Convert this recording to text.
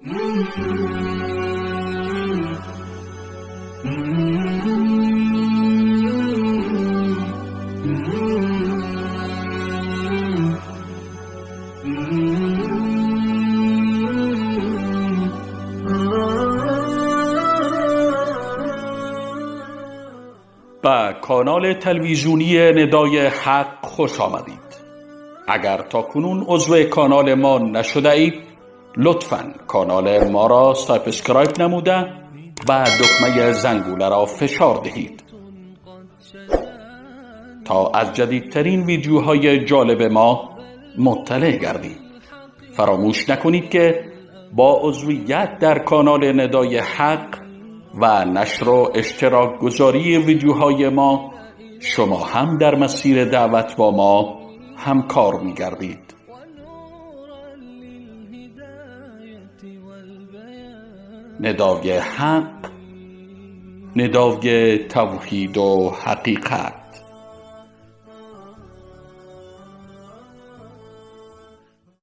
به کانال تلویزیونی ندای حق خوش آمدید. اگر تا کنون عضو کانال ما نشده اید لطفاً کانال ما را سابسکرایب نموده و دکمه زنگوله را فشار دهید تا از جدیدترین ویدیوهای جالب ما مطلع گردید. فراموش نکنید که با عضویت در کانال ندای حق و نشر و اشتراک گذاری ویدیوهای ما شما هم در مسیر دعوت با ما همکار می گردید. ندای حق، ندای توحید و حقیقت.